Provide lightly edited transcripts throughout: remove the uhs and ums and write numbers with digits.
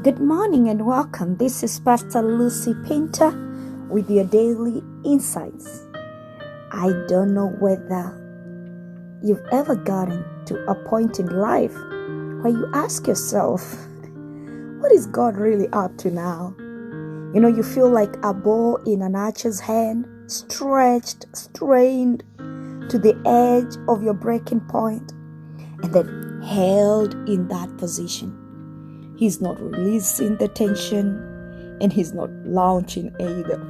Good morning and welcome. This is Pastor Lucy Painter with your daily insights. I don't know whether you've ever gotten to a point in life where you ask yourself, what is God really up to now? You feel like a bow in an archer's hand, stretched, strained to the edge of your breaking point, and then held in that position. He's not releasing the tension, and he's not launching either.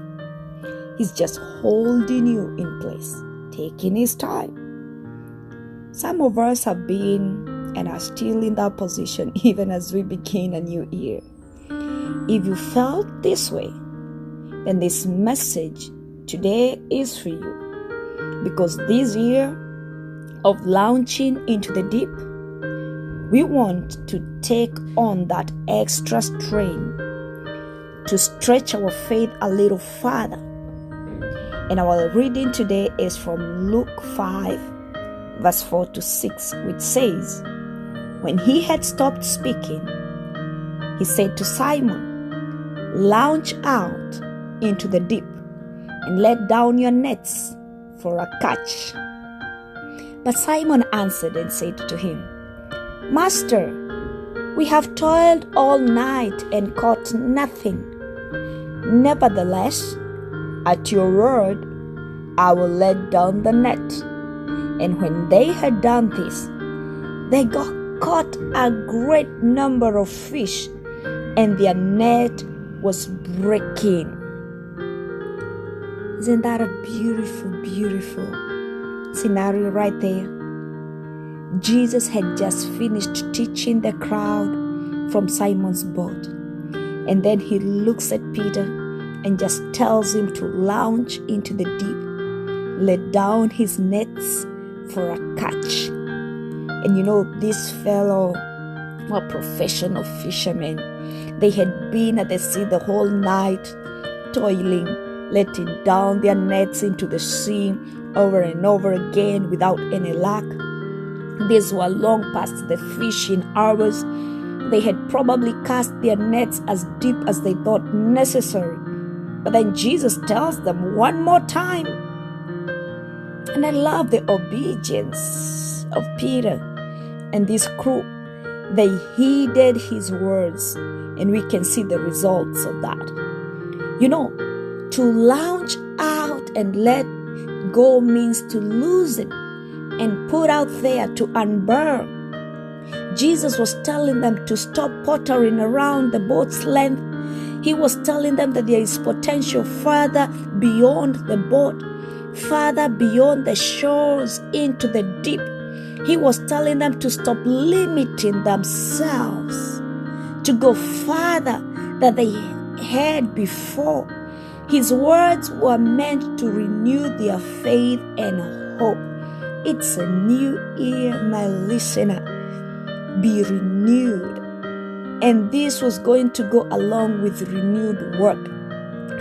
He's just holding you in place, taking his time. Some of us have been and are still in that position even as we begin a new year. If you felt this way, then this message today is for you. Because this year of launching into the deep, we want to take on that extra strain to stretch our faith a little farther. And our reading today is from Luke 5, verse 4 to 6, which says, When he had stopped speaking, he said to Simon, Launch out into the deep and let down your nets for a catch. But Simon answered and said to him, Master, we have toiled all night and caught nothing. Nevertheless, at your word, I will let down the net. And when they had done this, they caught a great number of fish, and their net was breaking. Isn't that a beautiful, beautiful scenario right there? Jesus had just finished teaching the crowd from Simon's boat. And then he looks at Peter and just tells him to launch into the deep, let down his nets for a catch. And this fellow were professional fishermen. They had been at the sea the whole night, toiling, letting down their nets into the sea over and over again without any luck. These were long past the fishing hours. They had probably cast their nets as deep as they thought necessary. But then Jesus tells them one more time. And I love the obedience of Peter and this crew. They heeded his words, and we can see the results of that. To launch out and let go means to loosen and put out there to unburn. Jesus was telling them to stop pottering around the boat's length. He was telling them that there is potential further beyond the boat, further beyond the shores into the deep. He was telling them to stop limiting themselves, to go further than they had before. His words were meant to renew their faith and hope. It's a new year, my listener. Be renewed. And this was going to go along with renewed work.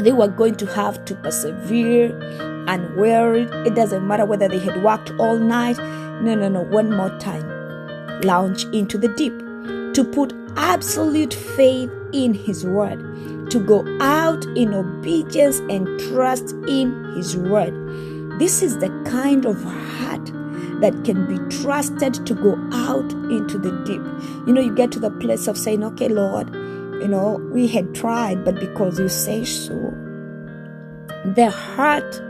They were going to have to persevere and weary. It doesn't matter whether they had worked all night. No. One more time. Launch into the deep. To put absolute faith in his word. To go out in obedience and trust in his word. This is the kind of heart that can be trusted to go out into the deep. You get to the place of saying, okay, Lord, we had tried, but because you say so. The heart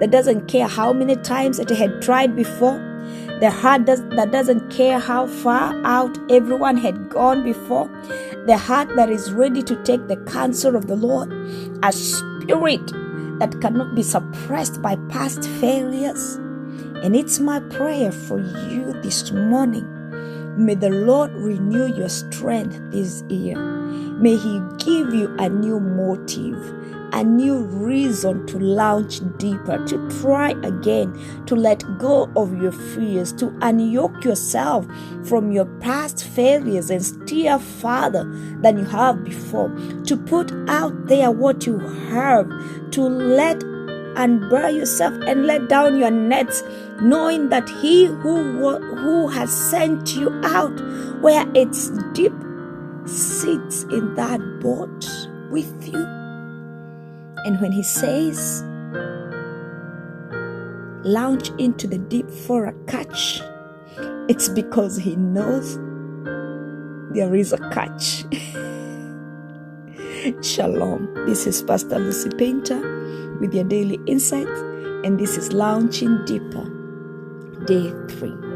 that doesn't care how many times it had tried before. The heart that doesn't care how far out everyone had gone before. The heart that is ready to take the counsel of the Lord. A spirit that cannot be suppressed by past failures. And it's my prayer for you this morning. May the Lord renew your strength this year. May he give you a new motive, a new reason to launch deeper, to try again, to let go of your fears, to unyoke yourself from your past failures and steer farther than you have before, to put out there what you have, to let unburden yourself and let down your nets, knowing that he who has sent you out where it's deep sits in that boat with you. And when he says, launch into the deep for a catch, it's because he knows there is a catch. Shalom. This is Pastor Lucy Painter with your daily insights, and this is Launching Deeper, Day 3.